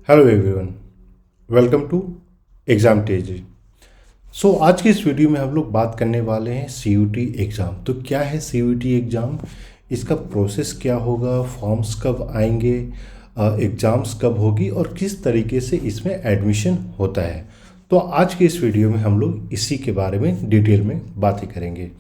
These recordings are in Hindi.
Hello everyone, welcome to exam Teji. आज की इस वीडियो में हम लोग बात करने वाले हैं सीयूटी एग्ज़ाम। तो क्या है सीयूटी एग्ज़ाम, इसका प्रोसेस क्या होगा, फॉर्म्स कब आएंगे, एग्ज़ाम्स कब होगी और किस तरीके से इसमें एडमिशन होता है। तो आज के इस वीडियो में हम लोग इसी के बारे में डिटेल में बातें करेंगे।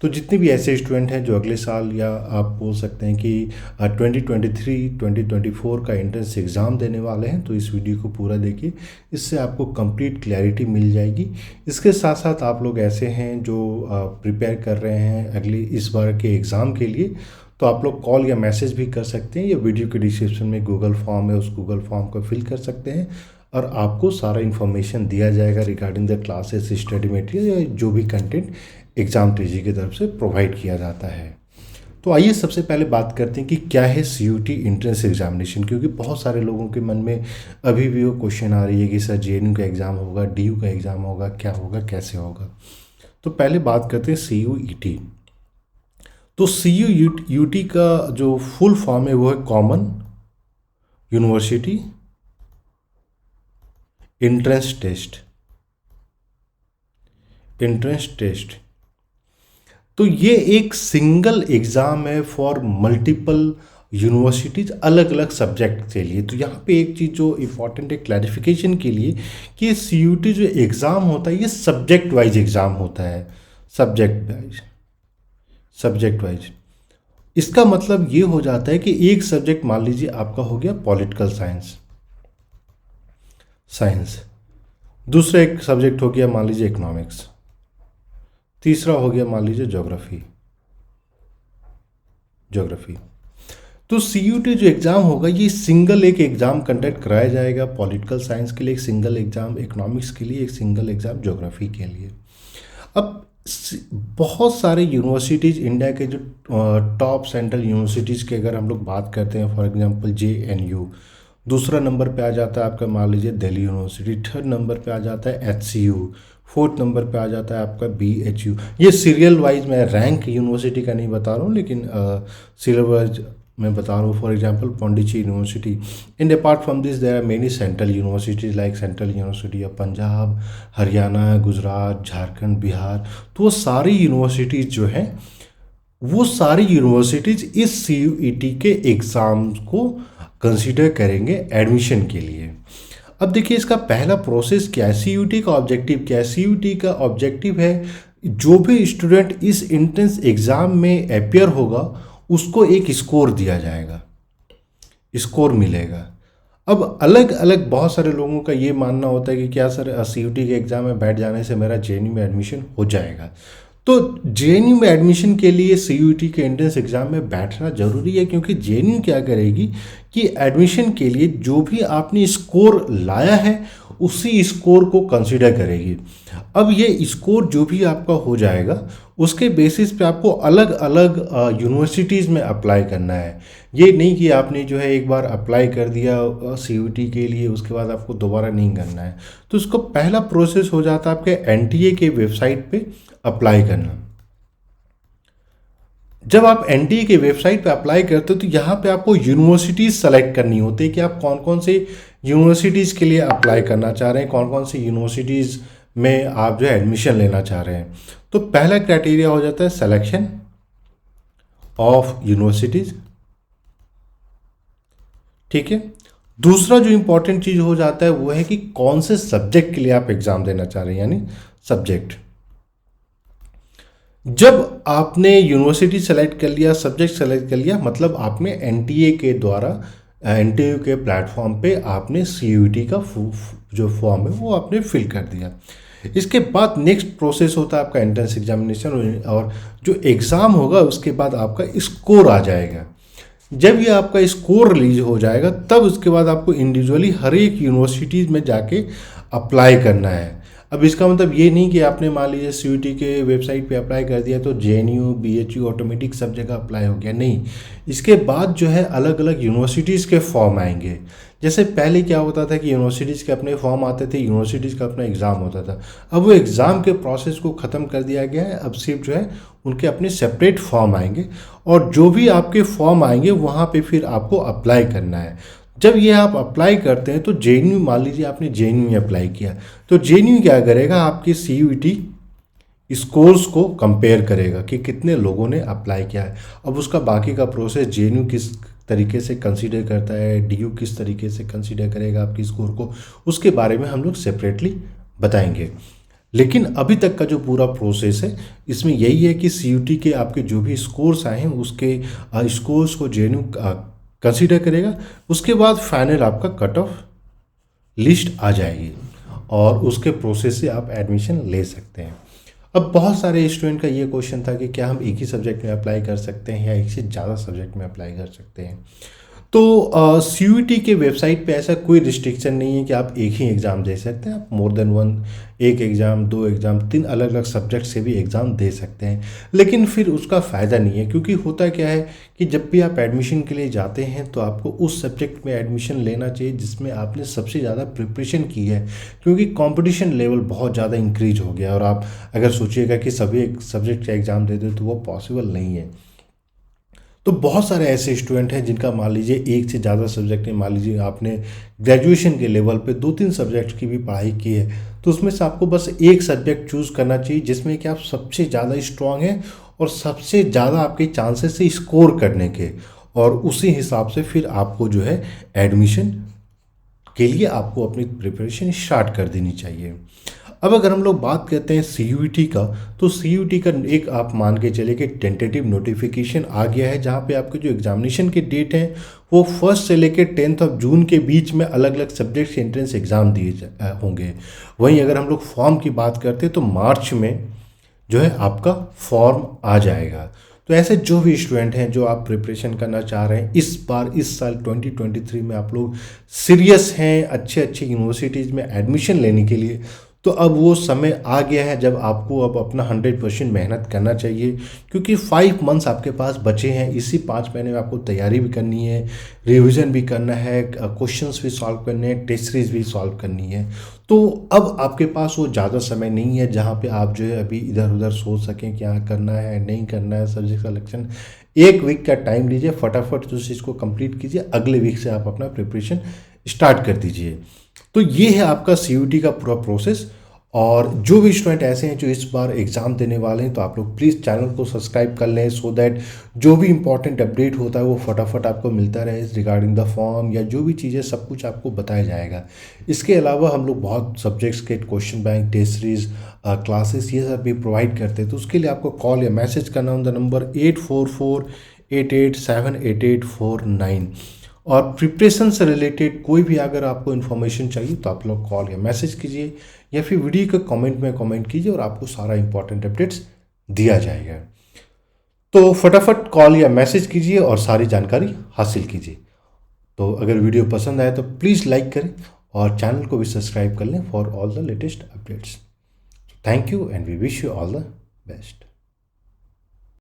तो जितने भी ऐसे स्टूडेंट हैं जो अगले साल या आप बोल सकते हैं कि 2023-2024 का एंट्रेंस एग्ज़ाम देने वाले हैं, तो इस वीडियो को पूरा देखिए, इससे आपको कंप्लीट क्लैरिटी मिल जाएगी। इसके साथ साथ आप लोग ऐसे हैं जो प्रिपेयर कर रहे हैं अगली इस बार के एग्ज़ाम के लिए, तो आप लोग कॉल या मैसेज भी कर सकते हैं या वीडियो के डिस्क्रिप्शन में गूगल फॉर्म है, उस गूगल फॉर्म को फिल कर सकते हैं और आपको सारा इन्फॉर्मेशन दिया जाएगा regarding the classes, study material या जो भी कंटेंट एग्ज़ाम तेजी की तरफ से प्रोवाइड किया जाता है। तो आइए सबसे पहले बात करते हैं कि क्या है सीयूटी एंट्रेंस एग्जामिनेशन, क्योंकि बहुत सारे लोगों के मन में अभी भी वो क्वेश्चन आ रही है कि सर जेएनयू का एग्ज़ाम होगा, डीयू का एग्ज़ाम होगा, क्या होगा, कैसे होगा। तो पहले बात करते हैं सीयूईटी। तो सीयूईटी का जो फुल फॉर्म है वो है कॉमन यूनिवर्सिटी एंट्रेंस टेस्ट। तो ये एक सिंगल एग्ज़ाम है फॉर मल्टीपल यूनिवर्सिटीज़ अलग अलग सब्जेक्ट के लिए। तो यहाँ पे एक चीज़ जो इम्पॉर्टेंट है क्लैरिफिकेशन के लिए कि सीयूटी जो एग्ज़ाम होता है ये सब्जेक्ट वाइज एग्ज़ाम होता है। सब्जेक्ट वाइज इसका मतलब ये हो जाता है कि एक सब्जेक्ट मान लीजिए आपका हो गया पॉलिटिकल साइंस, दूसरा एक सब्जेक्ट हो गया मान लीजिए इकोनॉमिक्स, तीसरा हो गया मान लीजिए ज्योग्राफी। तो सीयूटी जो एग्ज़ाम होगा ये सिंगल एक एग्ज़ाम कंडक्ट कराया जाएगा। पॉलिटिकल साइंस के लिए एक सिंगल एग्ज़ाम, इकोनॉमिक्स के लिए एक सिंगल एग्ज़ाम, ज्योग्राफी के लिए। अब बहुत सारे यूनिवर्सिटीज़ इंडिया के जो टॉप सेंट्रल यूनिवर्सिटीज़ के अगर हम लोग बात करते हैं, फॉर एग्जांपल जेएनयू, दूसरा नंबर पे आ जाता है आपका मान लीजिए दिल्ली यूनिवर्सिटी, थर्ड नंबर पे आ जाता है एचसीयू, फोर्थ नंबर पे आ जाता है आपका बीएचयू। ये सीरियल वाइज, मैं रैंक यूनिवर्सिटी का नहीं बता रहा हूँ, लेकिन सीरियल वाइज मैं बता रहा हूँ। For example Pondicherry university. And apart from this there are many central universities like central university of Punjab, Haryana, Gujarat, Jharkhand, Bihar. तो वो सारी यूनिवर्सिटीज़ जो हैं, वो सारी यूनिवर्सिटीज़ इस सीयूईटी के एग्ज़ाम को कंसीडर करेंगे एडमिशन के लिए। अब देखिए इसका पहला प्रोसेस क्या है, सीयूटी का ऑब्जेक्टिव क्या है। सीयूटी का ऑब्जेक्टिव है जो भी स्टूडेंट इस एंट्रेंस एग्ज़ाम में अपियर होगा उसको एक स्कोर दिया जाएगा, स्कोर मिलेगा। अब अलग अलग बहुत सारे लोगों का ये मानना होता है कि क्या सर सीयूटी के एग्ज़ाम में बैठ जाने से मेरा जेएनयू में एडमिशन हो जाएगा। तो जेएनयू में एडमिशन के लिए सीयूटी के एंट्रेंस एग्ज़ाम में बैठना ज़रूरी है, क्योंकि जेएनयू क्या करेगी कि एडमिशन के लिए जो भी आपने स्कोर लाया है उसी स्कोर को कंसीडर करेगी। अब ये स्कोर जो भी आपका हो जाएगा उसके बेसिस पे आपको अलग अलग यूनिवर्सिटीज़ में अप्लाई करना है। ये नहीं कि आपने जो है एक बार अप्लाई कर दिया सीयूटी के लिए, उसके बाद आपको दोबारा नहीं करना है। तो उसको पहला प्रोसेस हो जाता है आपके एनटीए के वेबसाइट पे अप्लाई करना। जब आप एनटीए के वेबसाइट पे अप्लाई करते हो तो यहाँ पे आपको यूनिवर्सिटीज़ सेलेक्ट करनी होती है कि आप कौन कौन से यूनिवर्सिटीज़ के लिए अप्लाई करना चाह रहे हैं, कौन कौन सी यूनिवर्सिटीज़ में आप जो है एडमिशन लेना चाह रहे हैं। तो पहला क्राइटेरिया हो जाता है सिलेक्शन ऑफ यूनिवर्सिटीज़, ठीक है। दूसरा जो इंपॉर्टेंट चीज़ हो जाता है वो है कि कौन से सब्जेक्ट के लिए आप एग्ज़ाम देना चाह रहे हैं, यानी सब्जेक्ट। जब आपने यूनिवर्सिटी सेलेक्ट कर लिया, सब्जेक्ट सेलेक्ट कर लिया, मतलब आपने एनटीए के द्वारा, एनटीए के प्लेटफॉर्म पे आपने सीयूईटी का जो फॉर्म है वो आपने फिल कर दिया। इसके बाद नेक्स्ट प्रोसेस होता है आपका एंट्रेंस एग्जामिनेशन, और जो एग्ज़ाम होगा उसके बाद आपका स्कोर आ जाएगा। जब ये आपका स्कोर रिलीज हो जाएगा तब उसके बाद आपको इंडिविजुअली हर एक यूनिवर्सिटीज़ में जाके अप्लाई करना है। अब इसका मतलब ये नहीं कि आपने मान लीजिए सीयूईटी के वेबसाइट पे अप्लाई कर दिया तो जेएनयू, बीएचयू ऑटोमेटिक सब जगह अप्लाई हो गया, नहीं। इसके बाद जो है अलग अलग यूनिवर्सिटीज़ के फॉर्म आएंगे। जैसे पहले क्या होता था कि यूनिवर्सिटीज़ के अपने फॉर्म आते थे, यूनिवर्सिटीज़ का अपना एग्ज़ाम होता था। अब वो एग्ज़ाम के प्रोसेस को ख़त्म कर दिया गया है, अब सिर्फ जो है उनके अपने सेपरेट फॉर्म आएंगे और जो भी आपके फॉर्म आएंगे वहाँ पे फिर आपको अप्लाई करना है। जब ये आप अप्लाई करते हैं तो जेएनयू, मान लीजिए आपने जेएनयू में अप्लाई किया, तो जेएनयू क्या करेगा, आपके सीयूईटी स्कोर्स को कंपेयर करेगा कि कितने लोगों ने अप्लाई किया है। अब उसका बाकी का प्रोसेस जेएनयू किस तरीके से कंसीडर करता है, डीयू किस तरीके से कंसीडर करेगा आपकी स्कोर को, उसके बारे में हम लोग सेपरेटली बताएंगे। लेकिन अभी तक का जो पूरा प्रोसेस है इसमें यही है कि सीयूटी के आपके जो भी स्कोर्स आए हैं उसके स्कोर्स को जेएनयू कंसीडर करेगा। उसके बाद फाइनल आपका कट ऑफ लिस्ट आ जाएगी और उसके प्रोसेस से आप एडमिशन ले सकते हैं। अब बहुत सारे स्टूडेंट का ये क्वेश्चन था कि क्या हम एक ही सब्जेक्ट में अप्लाई कर सकते हैं या एक से ज़्यादा सब्जेक्ट में अप्लाई कर सकते हैं। तो सीयूईटी के वेबसाइट पे ऐसा कोई रिस्ट्रिक्शन नहीं है कि आप एक ही एग्ज़ाम दे सकते हैं। आप मोर देन वन, एक एग्ज़ाम, दो एग्ज़ाम, तीन अलग अलग सब्जेक्ट से भी एग्ज़ाम दे सकते हैं। लेकिन फिर उसका फ़ायदा नहीं है, क्योंकि होता क्या है कि जब भी आप एडमिशन के लिए जाते हैं तो आपको उस सब्जेक्ट में एडमिशन लेना चाहिए जिसमें आपने सबसे ज़्यादा प्रिपरेशन की है, क्योंकि कंपटीशन लेवल बहुत ज़्यादा इंक्रीज हो गया। और आप अगर सोचिएगा कि सभी सब्जेक्ट का एग्ज़ाम दे दो तो वो पॉसिबल नहीं है। तो बहुत सारे ऐसे स्टूडेंट हैं जिनका मान लीजिए एक से ज़्यादा सब्जेक्ट है, मान लीजिए आपने ग्रेजुएशन के लेवल पे दो तीन सब्जेक्ट की भी पढ़ाई की है, तो उसमें से आपको बस एक सब्जेक्ट चूज़ करना चाहिए जिसमें कि आप सबसे ज़्यादा स्ट्रांग हैं और सबसे ज़्यादा आपके चांसेस है स्कोर करने के, और उसी हिसाब से फिर आपको जो है एडमिशन के लिए आपको अपनी प्रिपरेशन स्टार्ट कर देनी चाहिए। अब अगर हम लोग बात करते हैं सीयूईटी का, तो सीयूईटी का एक आप मान के चले कि टेंटेटिव नोटिफिकेशन आ गया है, जहाँ पे आपके जो एग्जामिनेशन के डेट हैं वो 1 से लेकर 10 जून के बीच में अलग अलग सब्जेक्ट के एंट्रेंस एग्ज़ाम दिए होंगे। वहीं अगर हम लोग फॉर्म की बात करते हैं तो मार्च में जो है आपका फॉर्म आ जाएगा। तो ऐसे जो भी स्टूडेंट हैं जो आप प्रिपरेशन करना चाह रहे हैं इस बार, इस साल 2023 में आप लोग सीरियस हैं अच्छे अच्छे यूनिवर्सिटीज़ में एडमिशन लेने के लिए, तो अब वो समय आ गया है जब आपको अब अपना 100% मेहनत करना चाहिए, क्योंकि 5 मंथ्स आपके पास बचे हैं। इसी 5 महीने में आपको तैयारी भी करनी है, रिवीजन भी करना है, क्वेश्चंस भी सॉल्व करने हैं, टेस्ट सीरीज भी सॉल्व करनी है। तो अब आपके पास वो ज़्यादा समय नहीं है जहाँ पे आप जो है अभी इधर उधर सोच सकें क्या करना है नहीं करना है, सब्जेक्ट सिलेक्शन। एक वीक का टाइम लीजिए, फटाफट उस चीज़ को कंप्लीट कीजिए, अगले वीक से आप अपना प्रिपरेशन स्टार्ट कर दीजिए। तो ये है आपका सीयूईटी का पूरा प्रोसेस। और जो भी स्टूडेंट ऐसे हैं जो इस बार एग्ज़ाम देने वाले हैं, तो आप लोग प्लीज़ चैनल को सब्सक्राइब कर लें, सो दैट जो भी इंपॉर्टेंट अपडेट होता है वो फटाफट आपको मिलता रहे रिगार्डिंग द फॉर्म या जो भी चीज़ें, सब कुछ आपको बताया जाएगा। इसके अलावा हम लोग बहुत सब्जेक्ट्स के question bank, test series, classes, ये सब भी प्रोवाइड करते हैं। तो उसके लिए आपको कॉल या मैसेज करना ऑन द नंबर 8448878849। और प्रिपरेशन से रिलेटेड कोई भी अगर आपको इन्फॉर्मेशन चाहिए तो आप लोग कॉल या मैसेज कीजिए या फिर वीडियो के कमेंट में कमेंट कीजिए और आपको सारा इंपॉर्टेंट अपडेट्स दिया जाएगा। तो फटाफट कॉल या मैसेज कीजिए और सारी जानकारी हासिल कीजिए। तो अगर वीडियो पसंद आए तो प्लीज़ लाइक करें और चैनल को भी सब्सक्राइब कर लें for all the latest updates. Thank you and we wish you all the best.